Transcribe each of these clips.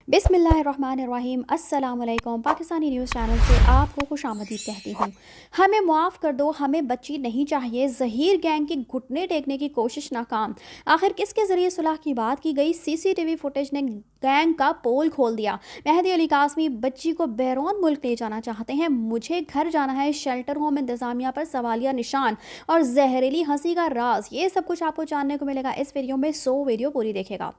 बिस्मिल्लाहिर्रहमानिर्रहीम। अस्सलाम वालेकुम। पाकिस्तानी न्यूज़ चैनल से आपको खुशामदीद कहती हूँ। हमें माफ़ कर दो, हमें बच्ची नहीं चाहिए। ज़हीर गैंग के घुटने टेकने की कोशिश नाकाम। आखिर किसके ज़रिए सुलह की बात की गई? सीसीटीवी फुटेज ने गैंग का पोल खोल दिया। मेहदी अली कासमी बच्ची को बैरून मुल्क ले जाना चाहते हैं। मुझे घर जाना है। शेल्टर होम इंतज़ामिया पर सवालिया निशान और जहरीली हंसी का राज। ये सब कुछ आपको जानने को मिलेगा इस वीडियो में, सो वीडियो पूरी देखेगा।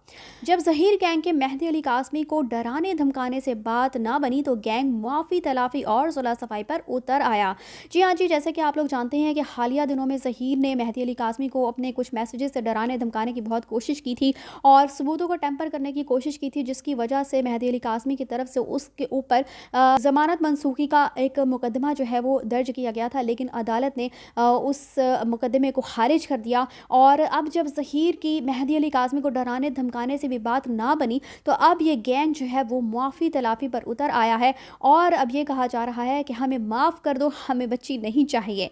जब ज़हीर गैंग के मेहदी अली कासमी को डराने धमकाने से बात ना बनी तो गैंग माफ़ी तलाफ़ी और सुलह सफाई पर उतर आया। जी हाँ जी, जैसे कि आप लोग जानते हैं कि हालिया दिनों में ज़हीर ने मेहदी अली कासमी को अपने कुछ मैसेजेस से डराने धमकाने की बहुत कोशिश की थी और सबूतों को टेम्पर करने की कोशिश की थी, जिसकी वजह से मेहदी अली कासमी की तरफ से उसके ऊपर ज़मानत मनसूखी का एक मुकदमा जो है वो दर्ज किया गया था, लेकिन अदालत ने उस मुकदमे को खारिज कर दिया। और अब जब ज़हीर की मेहदी अली कासमी को डराने धमकाने से भी बात ना बनी तो अब ये गैंग जो है वो माफ़ी तलाफ़ी पर उतर आया है और अब ये कहा जा रहा है कि हमें माफ़ कर दो, हमें बच्ची नहीं चाहिए।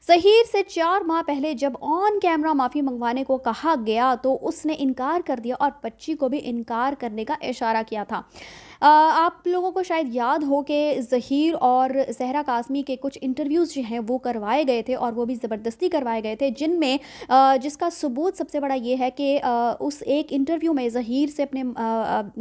ज़हीर से 4 माह पहले जब ऑन कैमरा माफ़ी मंगवाने को कहा गया तो उसने इनकार कर दिया और बच्ची को भी इनकार करने का इशारा किया था। आप लोगों को शायद याद हो कि ज़हीर और ज़हरा कासमी के कुछ इंटरव्यूज़ जो हैं वो करवाए गए थे और वो भी ज़बरदस्ती करवाए गए थे, जिनमें जिसका सबूत सबसे बड़ा ये है कि उस एक इंटरव्यू में ज़हीर से अपने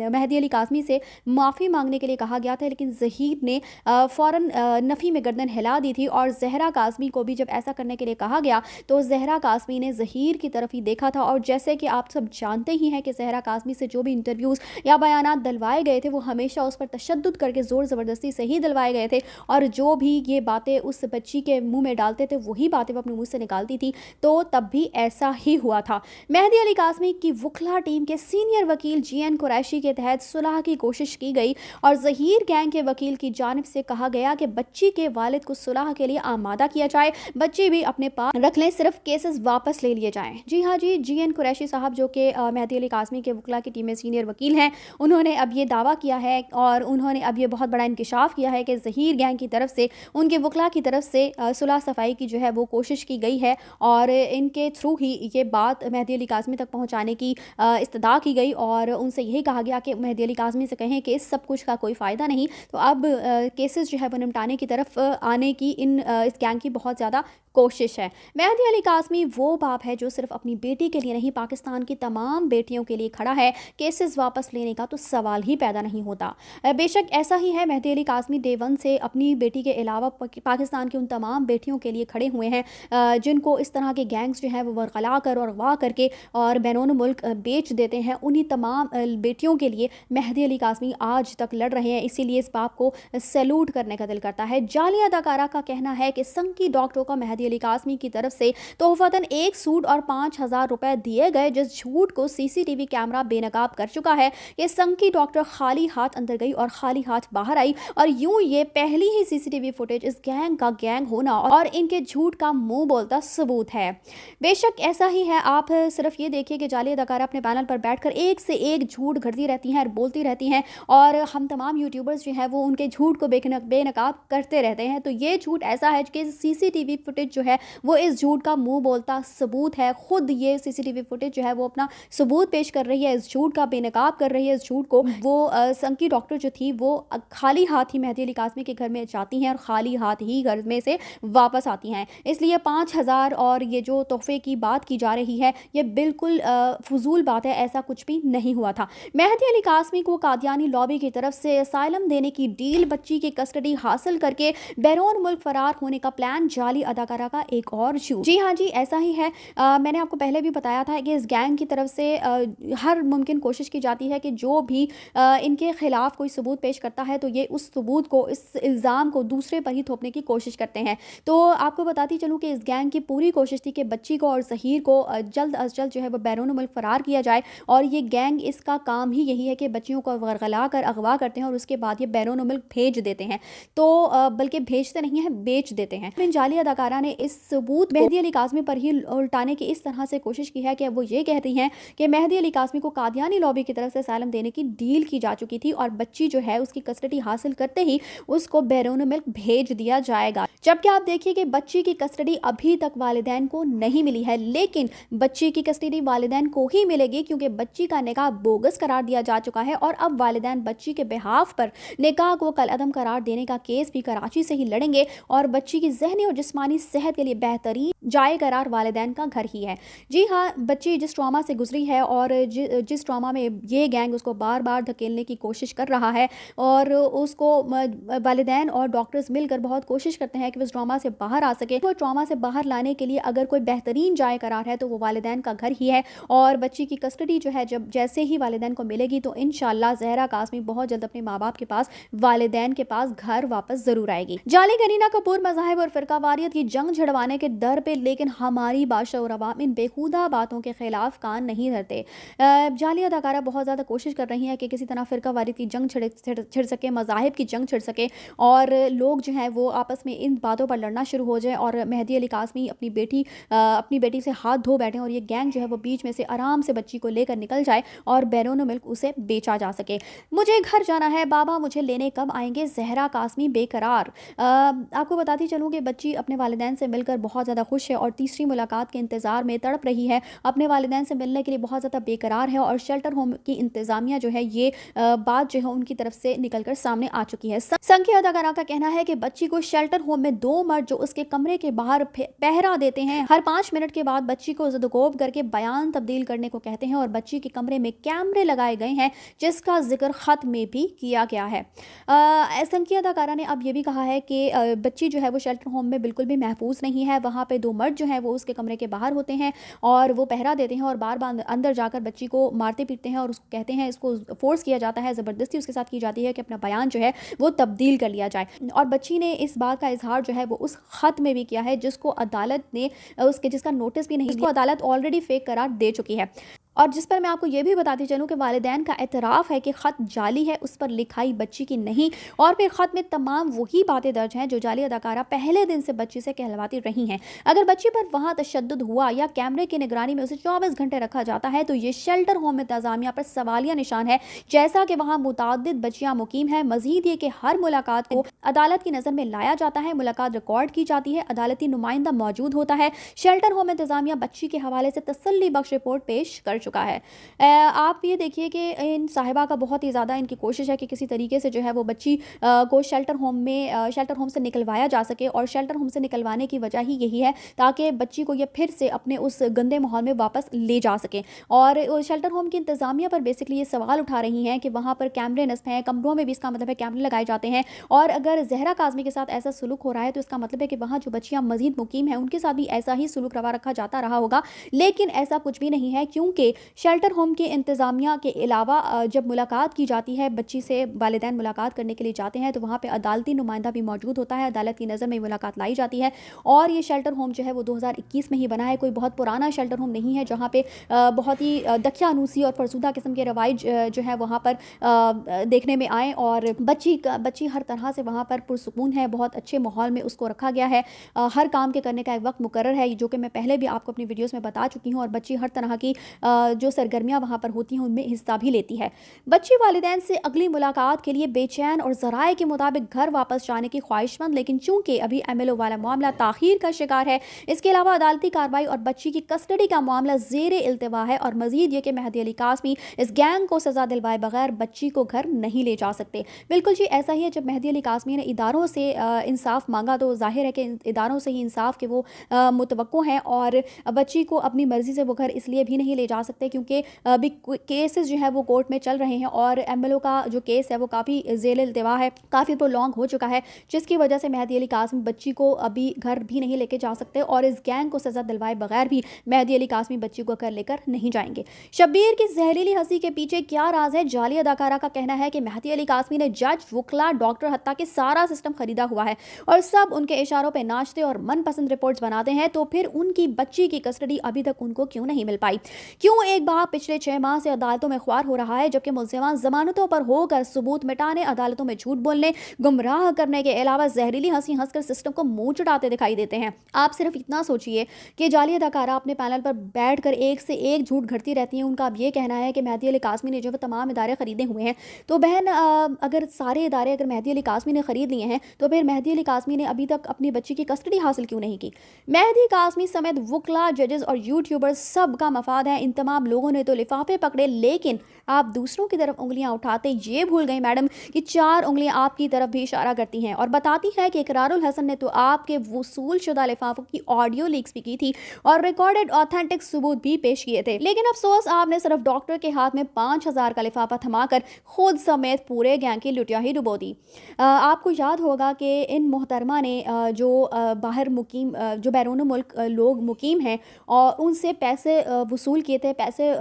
मेहदी अली कासमी से माफ़ी मांगने के लिए कहा गया था, लेकिन ज़हीर ने फ़ौरन नफ़ी में गर्दन हिला दी थी। और ज़हरा कासमी को भी जब ऐसा करने के लिए कहा गया तो ज़हरा कासमी ने ज़हीर की तरफ ही देखा था। और जैसे कि आप सब जानते ही हैं कि ज़हरा कासमी से जो भी इंटरव्यूज़ या बयानात दिलवाए गए थे वो हमेशा उस पर तशद्दुद करके ज़ोर ज़बरदस्ती से ही दिलवाए गए थे और जो भी ये बातें उस बच्ची के मुंह में डालते थे वही बातें वो अपने मुंह से निकालती थी। तो तब भी ऐसा ही हुआ था। मेहदी अली कासमी की वुकला टीम के सीनियर वकील जीएन कुरैशी के तहत सुलह की कोशिश की गई और ज़हीर गैंग के वकील की जानिब से कहा गया कि बच्ची के वालिद को सुलह के लिए आमादा किया जाए, बच्ची भी अपने पास रख लें, सिर्फ केसेस वापस ले लिए जाएं। जी हाँ जी, जीएन कुरैशी साहब जो कि मेहदी अली कासमी के वुकला की टीम में सीनियर वकील हैं, उन्होंने अब ये दावा किया है और उन्होंने अब ये बहुत बड़ा इंकशाफ किया है कि ज़हीर गैंग की तरफ से, उनके वुकला की तरफ से सुलह सफाई की जो है वो कोशिश की गई है और इनके थ्रू ही ये बात मेहदी अली कासमी तक पहुंचाने की इस्तदा की गई और उनसे यही कहा गया कि मेहदी अली कासमी से कहें कि इस सब कुछ का कोई फ़ायदा नहीं। तो अब केसेस जो है वो निपटाने की तरफ आने की इस गैंग की बहुत ज़्यादा कोशिश है। मेहदी अली कासमी वो बाप है जो सिर्फ अपनी बेटी के लिए नहीं, पाकिस्तान की तमाम बेटियों के लिए खड़ा है। केसेस वापस लेने का तो सवाल ही पैदा नहीं होता। बेशक ऐसा ही है, मेहदी अली कासमी डे वन से अपनी बेटी के अलावा पाकिस्तान की उन तमाम बेटियों के लिए खड़े हुए हैं जिनको इस तरह के गैंग्स जो हैं वो वरगला कर और अगवा करके और बैरून मुल्क बेच देते हैं। उन्हीं तमाम बेटियों के लिए मेहदी अली कासमी आज तक लड़ रहे हैं, इसीलिए इस बाप को सैल्यूट करने का दिल करता है। जाली अदाकारा का कहना है कि संकी डॉक्टरों का मेहदी अली कासमी की तरफ से तोहफतन एक सूट और 5,000 रुपए दिए गए, जिस झूठ को सीसीटीवी कैमरा बेनकाब कर चुका है। ये संकी डॉक्टर खाली हाथ अंदर गई और खाली हाथ बाहर आई और यूं ये पहली ही सीसीटीवी फुटेज इस गैंग का गैंग होना और इनके झूठ का मुंह बोलता सबूत है। बेशक ऐसा ही है, आप सिर्फ ये देखिए कि जाली अदाकारा अपने पैनल पर बैठकर एक से एक झूठ घड़ती रहती हैं और बोलती रहती हैं और हम तमाम यूट्यूबर्स जो हैं वो उनके झूठ को बेनकाब करते रहते हैं। तो ये झूठ ऐसा है कि सीसीटीवी फुटेज जो है वो इस झूठ का मुंह बोलता सबूत है। खुद ये सीसीटीवी फुटेज जो है वो अपना सबूत पेश कर रही है, इस झूठ का बेनकाब कर रही है। इस झूठ को वो संकी डॉक्टर जो थी वो खाली हाथ ही मेहदी अली कासमी के घर में जाती हैं और खाली हाथ ही घर में से वापस आती हैं। इसलिए 5,000 और ये जो तोहफे की बात की जा रही है ये बिल्कुल फजूल बात है, ऐसा कुछ भी नहीं हुआ था। मेहदी अली कासमी को कादियानी लॉबी की तरफ से असाइलम देने की डील, बच्ची की कस्टडी हासिल करके बैरून मुल्क फरार होने का प्लान, जाली अदाकारा का एक और झूठ। जी हाँ जी, ऐसा ही है। मैंने आपको पहले भी बताया था कि इस गैंग की तरफ से हर मुमकिन कोशिश की जाती है कि जो भी इनके खिलाफ कोई सबूत पेश करता है तो ये उस सबूत को, इस इल्ज़ाम को दूसरे पर ही थोपने की कोशिश करते हैं। तो आपको बताती चलूँ कि इस गैंग की पूरी कोशिश थी कि बच्ची को और ज़हीर को जल्द अज जल्द जो है वो बैरून मुल्क फरार किया जाए और ये गैंग, इसका काम ही यही है कि बच्चियों को वरगला कर अगवा करते हैं और उसके बाद ये बैरून मुल्क भेज देते हैं। तो बल्कि भेजते नहीं हैं, बेच देते हैं। इन जाली अदाकारा ने इस सबूत मेहदी अली कासमी पर ही उल्टाने की इस तरह से कोशिश की है कि वो ये कहती हैं कि मेहदी अली कासमी को कादियानी लॉबी की तरफ से असylum देने की डील की जा चुकी थी और बच्ची जो है उसकी कस्टडी हासिल करते ही उसको बैरून मुल्क भेज दिया जाएगा। जबकि आप देखिए कि बच्ची की कस्टडी अभी तक वालिदैन को नहीं मिली है, लेकिन बच्ची की कस्टडी वालिदैन को ही मिलेगी क्योंकि बच्ची का निकाह बोगस करार दिया जा चुका है और अब वालिदैन बच्ची के बिहाफ पर निकाह को कलअदम करार देने का केस भी कराची से ही लड़ेंगे और बच्ची की ज़हनी और जिस्मानी सेहत के लिए बेहतरीन जाए करार वालिदैन का घर ही है। जी हाँ, बच्ची जिस ट्रॉमा से गुजरी है और जिस ट्रॉमा में ये गैंग उसको बार बार धकेलने की कोशिश कर रहा है और उसको वालिदैन और डॉक्टर्स मिलकर बहुत कोशिश करते हैं कि वो इस ट्रॉमा से बाहर आ सके। वो ट्रॉमा से बाहर लाने के लिए अगर कोई बेहतरीन जाए करार है तो वो वालिदैन का घर ही है और बच्ची की कस्टडी जो है जब जैसे ही वालिदैन को मिलेगी तो इंशाल्लाह ज़हरा काज़मी बहुत जल्द अपने माँ बाप के पास, वालिदैन के पास घर वापस ज़रूर आएगी। जाली करीना कपूर मज़ाहिब और फ़िरकावारियत की जंग छिड़वाने के दर पे, लेकिन हमारी बादशाह और अवाम इन बेखुदा बातों के खिलाफ कान नहीं धरते। जाली अदाकारा बहुत ज़्यादा कोशिश कर रही है कि किसी तरह फ़िरकावारियत की जंग छिड़ सके, मज़ाहिब की जंग छिड़ सके और लोग जो हैं वो आपस में इन बातों पर लड़ना शुरू हो जाए और मेहदी अली काज़मी अपनी बेटी से हाथ धो बैठे और ये गैंग जो है वो बीच में से आराम से बच्ची को लेकर निकल जाए और बैरून मुल्क उसे बेचा जा सके। मुझे घर जाना है, बाबा मुझे लेने कब आएंगे, ज़हरा काज़मी बेकरार। आपको बताती चलूँ कि बच्ची अपने वालिदैन से मिलकर बहुत ज़्यादा खुश है और तीसरी मुलाकात के इंतज़ार में तड़प रही है। अपने वालिदैन से मिलने के लिए बहुत ज़्यादा बेकरार है और शेल्टर होम की इंतज़ामिया जो है ये बात जो है उनकी तरफ से निकलकर सामने आ चुकी है। संख्या अदाकारा का कहना है कि बच्ची को शेल्टर होम में 2 मर्द जो उसके कमरे के बाहर पहरा देते हैं, हर 5 मिनट के बाद बच्ची को ज़दकोब करके बयान तब्दील करने को कहते हैं और बच्ची के कमरे में कैमरे लगाए गए हैं जिसका जिक्र ख़त में भी किया गया है। संख्या अदाकारा ने अब ये भी कहा है कि बच्ची जो है वो शेल्टर होम में बिल्कुल भी महफूज नहीं है। वहाँ पे 2 मर्द जो हैं वो उसके कमरे के बाहर होते हैं और वो पहरा देते हैं और बार बार अंदर जाकर बच्ची को मारते पीटते हैं और उसको कहते हैं, इसको फोर्स किया जाता है, ज़बरदस्ती उसके साथ की जाती है कि अपना बयान जो है वो तब्दील कर लिया जाए। और बच्ची ने इस बात का इजहार जो है वो उस ख़त में भी किया है जिसको अदालत ने जिसका नोटिस भी नहीं, इसको अदालत ऑलरेडी फेक करार दे चुकी है और जिस पर मैं आपको ये भी बताती चलूँ कि वालिदैन का एतराफ़ है कि ख़त जाली है, उस पर लिखाई बच्ची की नहीं और फिर ख़त में तमाम वही बातें दर्ज हैं जो जाली अदाकारा पहले दिन से बच्ची से कहलवाती रही हैं। अगर बच्ची पर वहाँ तशद्दुद हुआ या कैमरे की निगरानी में उसे 24 घंटे रखा जाता है तो ये शेल्टर होम इंतज़ामिया पर सवालिया निशान है, जैसा कि वहाँ मुतादिद बच्चियाँ मुकीम हैं। मज़ीद ये कि हर मुलाकात को अदालत की नज़र में लाया जाता है, मुलाकात रिकॉर्ड की जाती है, अदालती नुमाइंदा मौजूद होता है। शेल्टर होम इंतज़ामिया बच्ची के हवाले से तसल्ली बख्श रिपोर्ट पेश कर चुका है। आप ये देखिए कि इन साहिबा का बहुत ही ज़्यादा इनकी कोशिश है कि किसी तरीके से जो है वो बच्ची को शेल्टर होम से निकलवाया जा सके और शेल्टर होम से निकलवाने की वजह ही यही है ताकि बच्ची को ये फिर से अपने उस गंदे माहौल में वापस ले जा सके। और शेल्टर होम की इंतज़ामिया पर बेसिकली ये सवाल उठा रही हैं कि वहाँ पर कैमरे नस्ब हैं, कमरों में भी इसका मतलब है कैमरे लगाए जाते हैं और अगर ज़हरा काज़मी के साथ ऐसा सलूक हो रहा है तो इसका मतलब है कि वहाँ जो बच्चियाँ मज़ीद मुकीम हैं उनके साथ भी ऐसा ही सलूक रवा रखा जाता रहा होगा। लेकिन ऐसा कुछ भी नहीं है क्योंकि शेल्टर होम के इंतज़ामिया के अलावा जब मुलाकात की जाती है, बच्ची से वालिदैन मुलाकात करने के लिए जाते हैं तो वहाँ पे अदालती नुमाइंदा भी मौजूद होता है, अदालत की नज़र में मुलाकात लाई जाती है। और ये शेल्टर होम जो है वो 2021 में ही बना है, कोई बहुत पुराना शेल्टर होम नहीं है जहाँ पे बहुत ही दकियानूसी और फरसूदा किस्म के रवाइज जो है वहाँ पर देखने में आए और बच्ची हर तरह से वहाँ पर पुरसुकून है, बहुत अच्छे माहौल में उसको रखा गया है। हर काम के करने का एक वक्त मुकर्रर है जो कि मैं पहले भी आपको अपनी वीडियोज़ में बता चुकी हूँ और बच्ची हर तरह की जो सरगर्मियाँ वहाँ पर होती हैं उनमें हिस्सा भी लेती है। बच्ची वालिदैन से अगली मुलाकात के लिए बेचैन और ज़राए के मुताबिक घर वापस जाने की ख्वाहिशमंद, लेकिन चूंकि अभी MLO वाला मामला ताख़ीर का शिकार है, इसके अलावा अदालती कार्रवाई और बच्ची की कस्टडी का मामला ज़ेरे इल्तिवा है और मज़ीद ये कि मेहदी अली काज़मी इस गैंग को सज़ा दिलवाए बगैर बच्ची को घर नहीं ले जा सकते। बिल्कुल जी ऐसा ही है, जब मेहदी अली काज़मी ने इदारों से इंसाफ मांगा तो जाहिर है कि इदारों से ही इंसाफ के वो मुतवक्को हैं और बच्ची को अपनी मर्ज़ी से वो घर इसलिए भी नहीं ले जा सकते क्योंकि अभी केसेस जो है वो कोर्ट में चल रहे हैं और MLO का जो केस है वो काफ़ी ज़ेरे इल्तिवा है, काफ़ी प्रोलॉन्ग हो चुका है, जिसकी वजह से मेहदी अली काज़मी बच्ची को अभी घर भी नहीं लेके जा सकते और इस गैंग को सज़ा दिलवाए बगैर भी मेहदी अली काज़मी बच्ची को घर लेकर नहीं जाएंगे। शब्बीर की जहरीली हंसी के पीछे क्या राज है? जाली अदाकारा का कहना है कि मेहदी अली काज़मी ने जज, वकला, डॉक्टर हत्ता के सारा सिस्टम खरीदा हुआ है और सब उनके इशारों पर नाचते और मनपसंद रिपोर्ट्स बनाते हैं, तो फिर उनकी बच्ची की कस्टडी अभी तक उनको क्यों नहीं मिल पाई? क्यों एक बाप पिछले 6 माह से अदालतों में ख्वार हो रहा है, जबकि मुल्ज़िमान जमानतों पर होकर सबूत मिटाने, अदालतों में झूठ बोलने, गुमराह करने के अलावा जहरीली हंसी हंसकर सिस्टम को मुंह चढ़ाते दिखाई देते हैं। आप सिर्फ इतना सोचिए कि जाली अदाकारा अपने पैनल पर बैठकर एक से एक झूठ घड़ती रहती हैं। उनका अब ये कहना है कि मेहदी अली कासमी ने जो वो तमाम इदारे खरीदे हुए हैं, तो बहन अगर सारे इदारे अगर मेहदी अली कासमी ने खरीद लिए हैं, तो फिर मेहदी अली कासमी ने अभी तक अपनी बच्ची की कस्टडी हासिल क्यों नहीं की? मेहदी कासमी समेत वकला, जजेस और यूट्यूबर्स सब का मफाद है। इन तमाम लोगों ने तो लिफाफे पकड़े, लेकिन आप दूसरों की तरफ उंगलियां उठाते ये भूल गई मैडम कि 4 उंगलियां आपकी तरफ भी इशारा करती हैं और बताती है कि इकरारुल हसन ने तो आपके वसूल शुदा लिफाफों की ऑडियो लीक्स भी की थी और रिकॉर्डेड ऑथेंटिक सबूत भी पेश किए थे। लेकिन अफसोस, आपने सिर्फ डॉक्टर के हाथ में 5000 का लिफाफा थमाकर खुद समेत पूरे गैंग की लुटिया ही डुबो दी। आपको याद होगा कि इन मोहतरमा ने जो बाहर मुकीम जो बैरून मुल्क लोग मुकीम हैं और उनसे पैसे वसूल किए थे, पैसे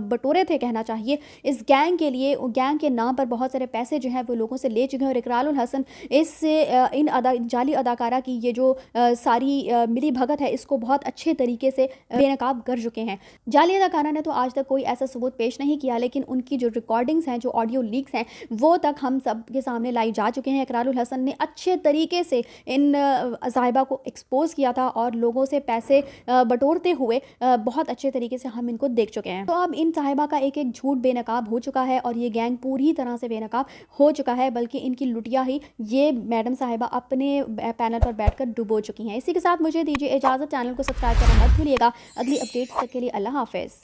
बटोरे थे कहना चाहिए इस गैंग के लिए। गैंग के नाम पर बहुत सारे पैसे जो हैं वो लोगों से ले चुके हैं और इकरारुल हसन इससे इन जाली अदाकारा की ये जो सारी मिली भगत है इसको बहुत अच्छे तरीके से बेनकाब कर चुके हैं। जाली अदाकारा ने तो आज तक कोई ऐसा सबूत पेश नहीं किया, लेकिन उनकी जो रिकॉर्डिंग्स हैं, जो ऑडियो लीक्स हैं, वो तक हम सब के सामने लाई जा चुके हैं। इकरारुल हसन ने अच्छे तरीके से इन साहिबा को एक्सपोज किया था और लोगों से पैसे बटोरते हुए बहुत अच्छे तरीके से हम इनको देख चुके हैं। तो अब इन साहिबा का एक एक झूठ बेनकाब हो चुका है और ये गैंग पूरी तरह से बेनकाब हो चुका है, बल्कि इनकी लुटिया ही ये मैडम साहिबा अपने पैनल पर बैठकर डुबो चुकी हैं। इसी के साथ मुझे दीजिए इजाज़त। चैनल को सब्सक्राइब करना मत भूलिएगा। अगली अपडेट्स तक के लिए अल्लाह हाफिज़।